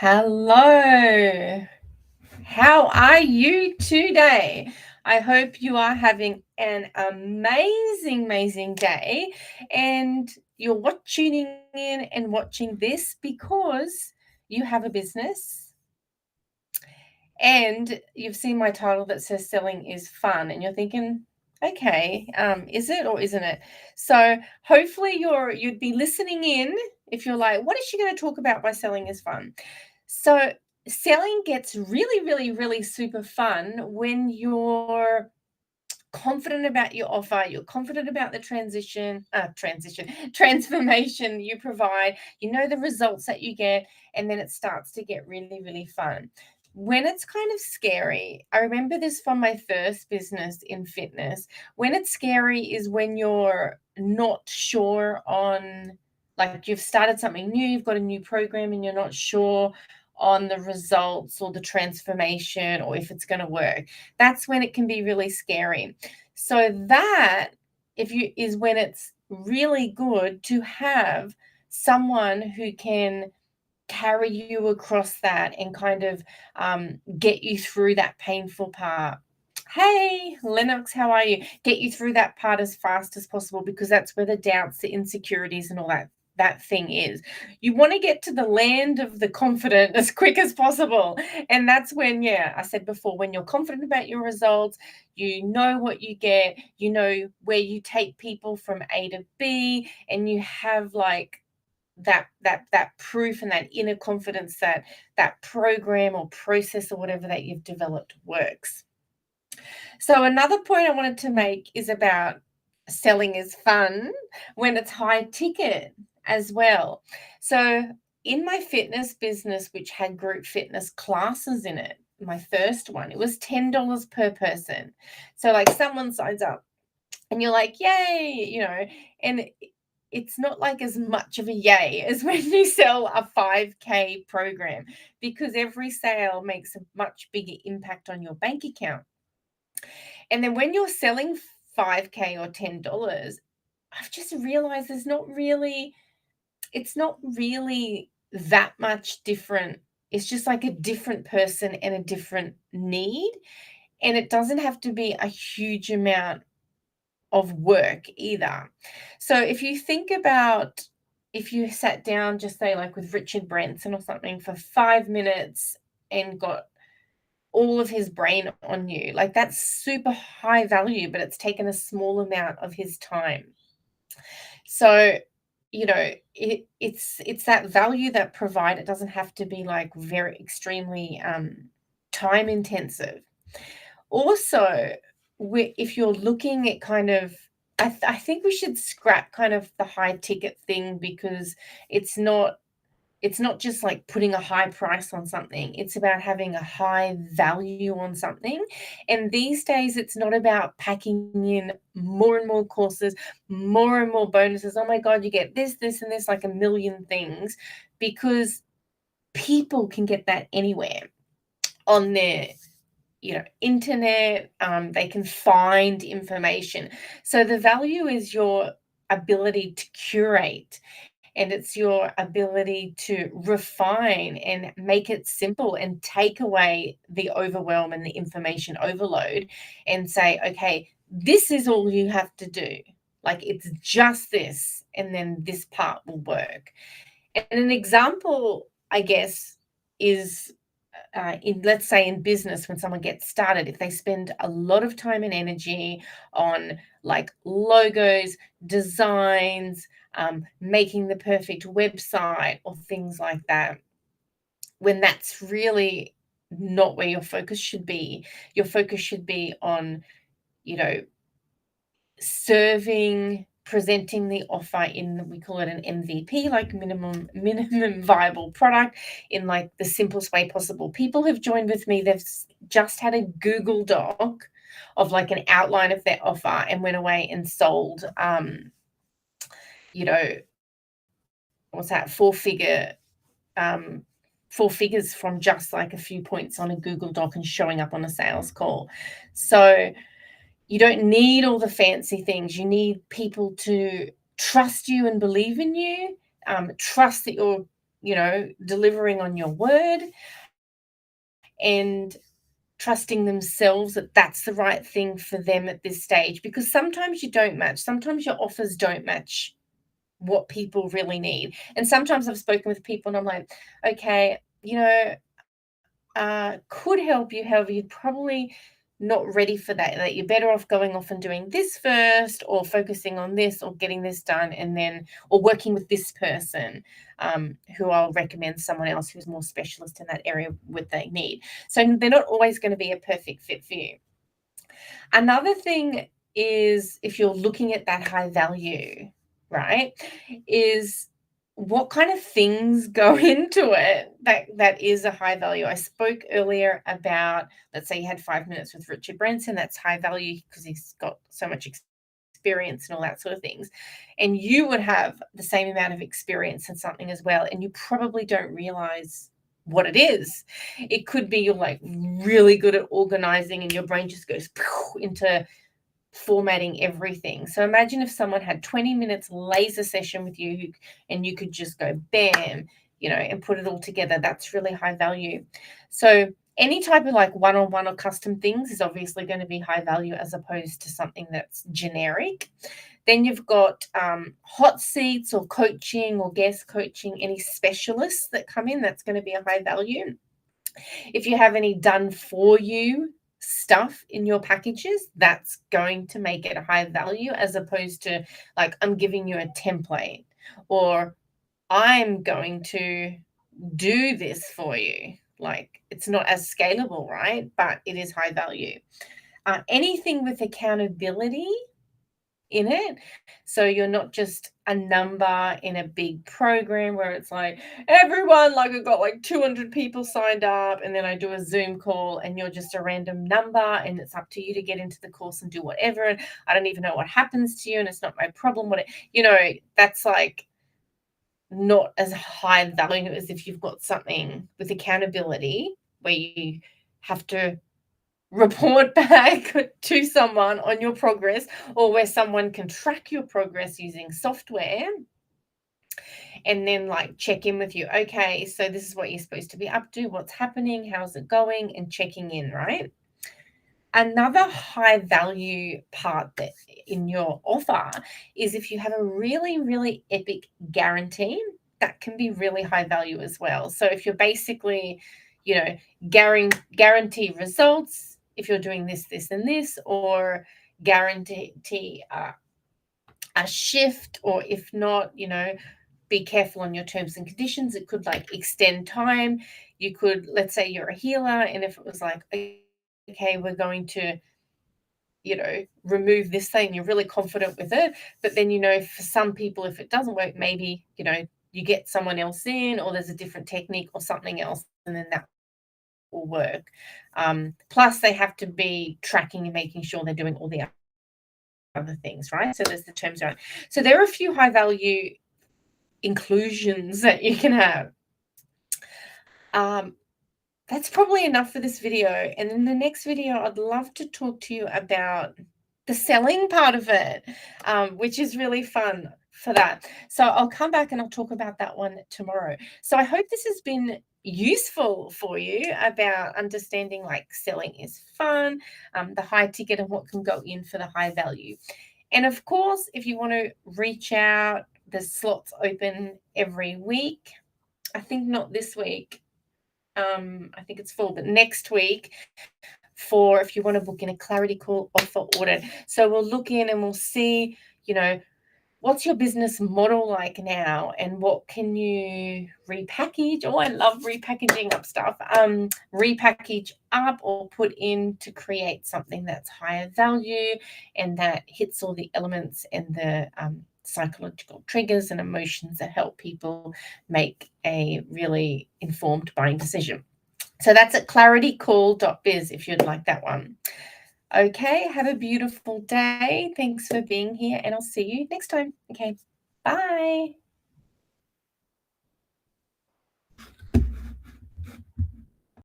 Hello. How are you today? I hope you are having an amazing day and you're tuning in and watching this because you have a business and you've seen my title that says selling is fun and you're thinking, okay, is it or isn't it? So hopefully you'd be listening in if you're like, what is she going to talk about by selling is fun? So selling gets really super fun when you're confident about your offer, you're confident about the transformation you provide, you know the results that you get, and then it starts to get really fun. When it's kind of scary, I remember this from my first business in fitness. When it's scary is when you're not sure on, like, you've started something new, you've got a new program and you're not sure on the results or the transformation or if it's going to work. That's when it can be really scary. So that is when it's really good to have someone who can carry you across that and kind of get you through that painful part. Hey, Lennox, how are you? Get you through that part as fast as possible, because that's where the doubts, the insecurities, and all that thing is. You want to get to the land of the confident as quick as possible. And that's when, yeah, I said before, when you're confident about your results, you know what you get, you know where you take people from A to B, and you have like that proof and that inner confidence that that program or process or whatever that you've developed works. So another point I wanted to make is about selling is fun when it's high ticket as well. So in my fitness business, which had group fitness classes in it, my first one, it was $10 per person. So like someone signs up and you're like, yay, and it's not like as much of a yay as when you sell a 5K program, because every sale makes a much bigger impact on your bank account. And then when you're selling 5K or $10, I've just realized it's not really that much different. It's just like a different person and a different need. And it doesn't have to be a huge amount of work either. So if you think about, if you sat down, just say like with Richard Branson or something for 5 minutes and got all of his brain on you, like that's super high value, but it's taken a small amount of his time. So, it's that value that provide. It doesn't have to be like very extremely time intensive. Also, if you're looking at kind of, I think we should scrap kind of the high ticket thing, because it's not just like putting a high price on something. It's about having a high value on something. And these days, it's not about packing in more and more courses, more and more bonuses. Oh my God, you get this, and this, like a million things, because people can get that anywhere on their internet. They can find information. So the value is your ability to curate, and it's your ability to refine and make it simple and take away the overwhelm and the information overload, and say, okay, this is all you have to do. Like, it's just this, and then this part will work. And an example, I guess, is let's say in business, when someone gets started, if they spend a lot of time and energy on like logos, designs, making the perfect website or things like that, when that's really not where your focus should be. Your focus should be on, serving, presenting the offer in, we call it an MVP, like minimum viable product, in like the simplest way possible. People have joined with me, they've just had a Google Doc of like an outline of their offer and went away and sold you know what's that, four figures from just like a few points on a Google Doc and showing up on a sales call. So you don't need all the fancy things. You need people to trust you and believe in you, trust that you're delivering on your word and trusting themselves that that's the right thing for them at this stage, because sometimes you don't match. Sometimes your offers don't match what people really need. And sometimes I've spoken with people and I'm like, okay, could help you, however, you're probably not ready for that you're better off going off and doing this first, or focusing on this, or getting this done, and then, or working with this person, who I'll recommend someone else who's more specialist in that area what they need. So they're not always going to be a perfect fit for you. Another thing is, if you're looking at that high value, right, is what kind of things go into it that is a high value. I spoke earlier about, let's say you had 5 minutes with Richard Branson, that's high value because he's got so much experience and all that sort of things. And you would have the same amount of experience in something as well, and you probably don't realize what it is. It could be you're like really good at organizing and your brain just goes into formatting everything. So imagine if someone had 20 minutes laser session with you and you could just go bam, and put it all together. That's really high value. So any type of like one-on-one or custom things is obviously going to be high value as opposed to something that's generic. Then you've got hot seats or coaching or guest coaching, any specialists that come in, that's going to be a high value. If you have any done for you stuff in your packages, that's going to make it a high value, as opposed to like, I'm giving you a template, or I'm going to do this for you. Like, it's not as scalable, right? But it is high value. Anything with accountability in it. So you're not just a number in a big program where it's like, everyone, like I've got like 200 people signed up, and then I do a Zoom call and you're just a random number and it's up to you to get into the course and do whatever. And I don't even know what happens to you and it's not my problem. That's like not as high value as if you've got something with accountability where you have to report back to someone on your progress, or where someone can track your progress using software and then like check in with you. Okay, so this is what you're supposed to be up to, what's happening, how's it going, and checking in, right? Another high value part that in your offer is if you have a really, really epic guarantee, that can be really high value as well. So if you're basically, guarantee results, if you're doing this, this, and this, or guarantee a shift, or if not, be careful on your terms and conditions. It could like extend time. You could, let's say you're a healer, and if it was like, okay, we're going to, remove this thing, you're really confident with it. But then, for some people, if it doesn't work, maybe, you get someone else in, or there's a different technique or something else, and then that will work. Plus, they have to be tracking and making sure they're doing all the other things, right? So there's the terms around. So there are a few high value inclusions that you can have. That's probably enough for this video. And in the next video, I'd love to talk to you about the selling part of it, which is really fun for that. So I'll come back and I'll talk about that one tomorrow. So I hope this has been useful for you about understanding like selling is fun, the high ticket, and what can go in for the high value. And of course, if you want to reach out, the slots open every week. I think not this week. I think it's full, but next week, for if you want to book in a clarity call offer audit. So we'll look in and we'll see, what's your business model like now, and what can you repackage? Oh, I love repackaging up stuff. Repackage up or put in to create something that's higher value and that hits all the elements and the psychological triggers and emotions that help people make a really informed buying decision. So that's at claritycall.biz if you'd like that one. Okay, have a beautiful day. Thanks for being here, and I'll see you next time. Okay, bye.